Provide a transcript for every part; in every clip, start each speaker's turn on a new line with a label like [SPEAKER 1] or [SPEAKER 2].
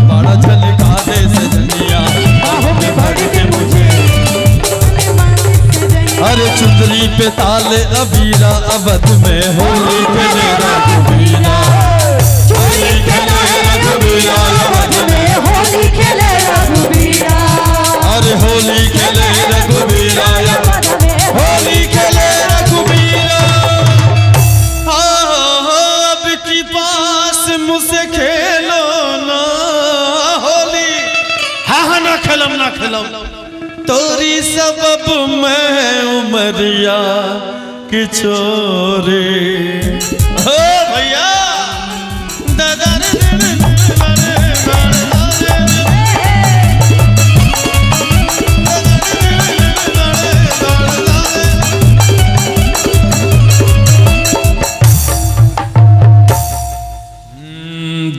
[SPEAKER 1] बड़ा झलका दे सजनिया, बाहों में भर के मुझे। अरे चुंदरी पे ताले अबीरा, अवध में होली खेले रघुवीरा, होली खेले रघुवीरा, अवध में होली खेले रघुवीरा। अरे होली खेले रघुवीरा, अवध में होली खेले रघुवीरा। अब की पास मुझसे खेलो ना होली। हाँ ना खेलम ना खेलम, तोरी सबब मैं उमरिया की छोरे। हो भैया दादा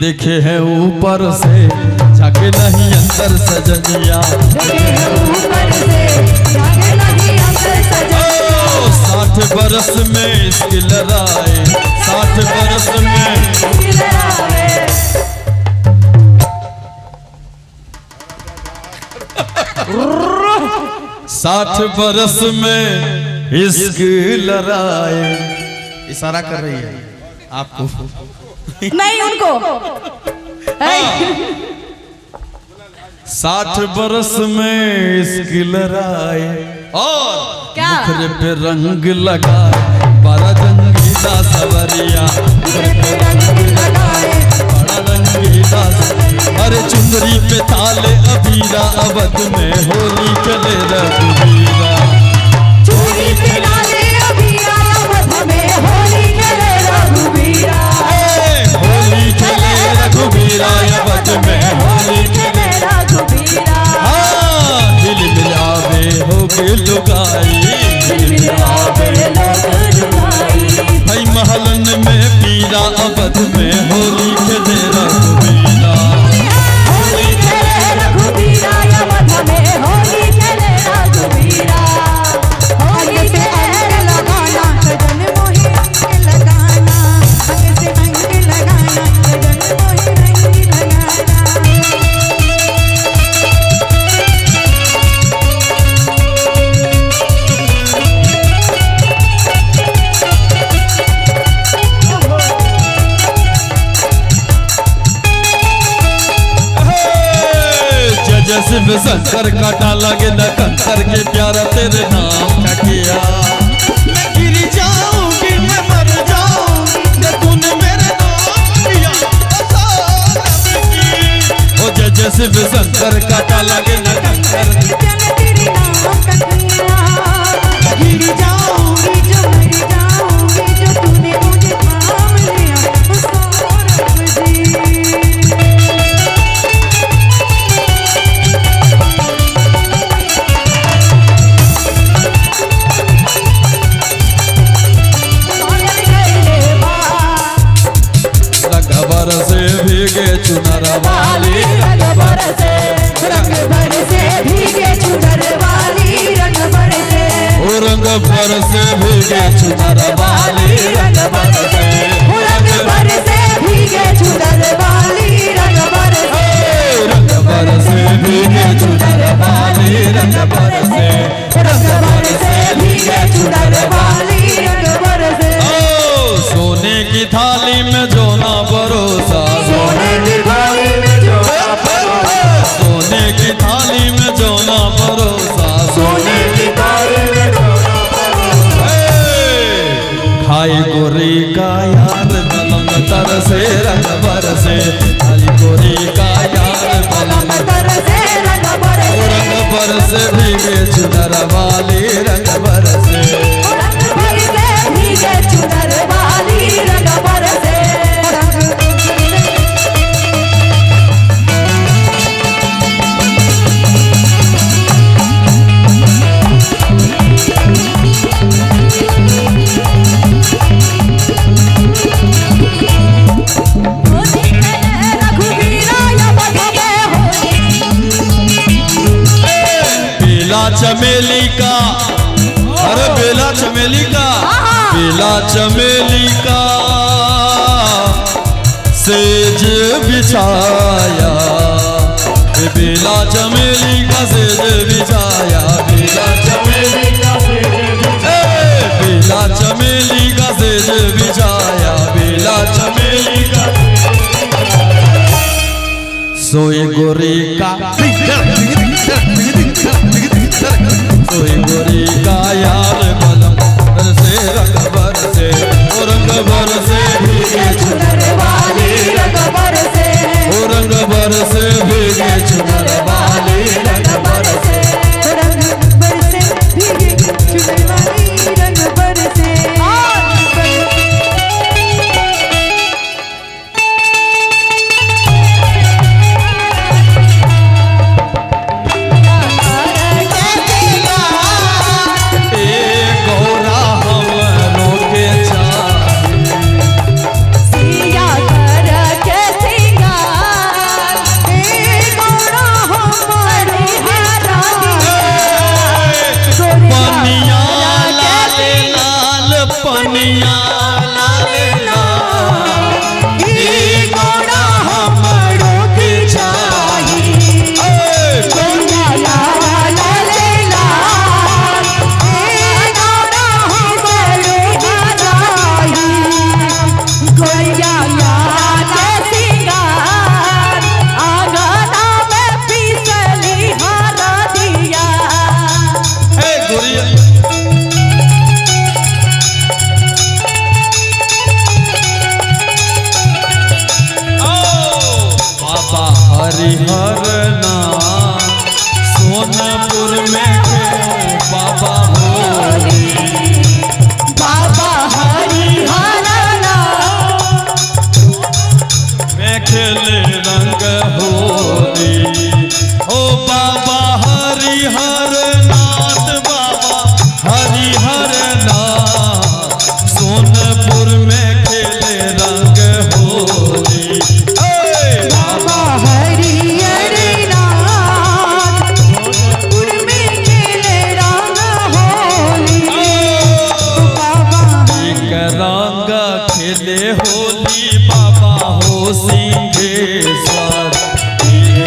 [SPEAKER 1] देखे हैं ऊपर से झाके नहीं अंदर सजनिया, देखे हैं ऊपर से झाके नहीं अंदर सजनिया। 60 बरस में इसकी लड़ाई, 60 बरस में इसकी लड़ाई। 60 बरस में इसकी लड़ाई। इशारा कर रही है आपको
[SPEAKER 2] नहीं उनको।
[SPEAKER 1] 60 बरस में इसकी लड़ाई और मुखरे पे रंग लगा, बड़ा रंगीला सवरिया, मुखरे पे रंग लगाए बड़ा रंगीला। अरे चुंदरी पे ताले अबीरा, अवध में होली खेले रघुवीरा,
[SPEAKER 2] चुंदरी पे ताले अबीरा, अवध में होली खेले रघुवीरा,
[SPEAKER 1] होली खेले रघुवीरा, अवध में होली खेले
[SPEAKER 2] रघुवीरा।
[SPEAKER 1] हाँ दिल मिलावे होके लुगाई, दिल मिलावे लोग लुगाई। भाई महलन में पीरा, अवध में होली खेले रघुवीरा,
[SPEAKER 2] होली खेले रघुवीरा, अवध में होली खेले रघुवीरा। होली से अंग लगाना, सजन मोहि अंग लगाना, अंग से अंग लगाना, सजन मोहि रंग लगाना।
[SPEAKER 1] शिव शंकर काटा लगे न कंकर के प्यारा तेरे नाम का किया। मैं गिर जाऊंगी, मैं मर जाऊंगी, जब तूने मेरे नाम लिया। ओ जय जय शिव शंकर काटा लगे न कंकर
[SPEAKER 2] तेरे नाम का किया। गिर जाऊंगी जो मर जाऊंगी, जो तूने मुझे थाम लिया। सौरभ जी
[SPEAKER 1] से भीगे चुनर वाली,
[SPEAKER 2] रंग बरसे, रंग बरसे भीगे चुनर वाली, रंग बरसे,
[SPEAKER 1] ओ रंग बरसे भीगे चुनर वाली, रंग बरसे,
[SPEAKER 2] रंग बरसे भीगे चुनर वाली, रंग बरसे,
[SPEAKER 1] रंग बरसे भीगे चुनर वाली, रंग बरसे,
[SPEAKER 2] रंग बरसे भीगे चुनर वाली, रंग बरसे।
[SPEAKER 1] ओ सोने की थाली में जो ना भरोसा,
[SPEAKER 2] सोने की थाली में जो ना भरोसा,
[SPEAKER 1] सोने की थाली में जो ना भरोसा,
[SPEAKER 2] सोने की थाली में जो ना भरोसा।
[SPEAKER 1] खाई गोरी का यार बलम तरसे रंग बरसे, खाई गोरी का यार बलम
[SPEAKER 2] तरसे रंग बरसे,
[SPEAKER 1] रंग बरसे भीगे चुनर वाली, रंग बरसे,
[SPEAKER 2] रंग बरसे भीगे चुनर वाली, रंग बरसे।
[SPEAKER 1] चमेली का, अरे बेला चमेली का, बेला चमेली का सेज बिछाया, बेला चमेली का सेज बिछाया, बेला चमेली का सेज बिछाया, बेला चमेली का सेज बिछाया, बेला चमेली का सोई गोरी का, सोई गोरी का यार बलम बरसे रंग बरसे, ओ रंग बरसे भीगे
[SPEAKER 2] चुनर वाली रंग बरसे,
[SPEAKER 1] ओ रंग बरसे भीगे चुनर वाली रंग बरसे,
[SPEAKER 2] रंग बरसे भीगे चुनर वाली रंग बरसे। हरिहर नाम सोनपुर में थे बाबा होली, बाबा हरिहर नाम
[SPEAKER 1] में खेले रंग होली, ओ बाबा हरिहर नाथ, बाबा हरिहर नाथ सोनपुर में खेले रंग होली,
[SPEAKER 2] बाबा हरिहर नाथ सोनपुर में खेले रंग होली, बाबा
[SPEAKER 1] एक रंग खेले होली बाबा हो सिंहेश्वर, एक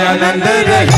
[SPEAKER 1] आनंद रहे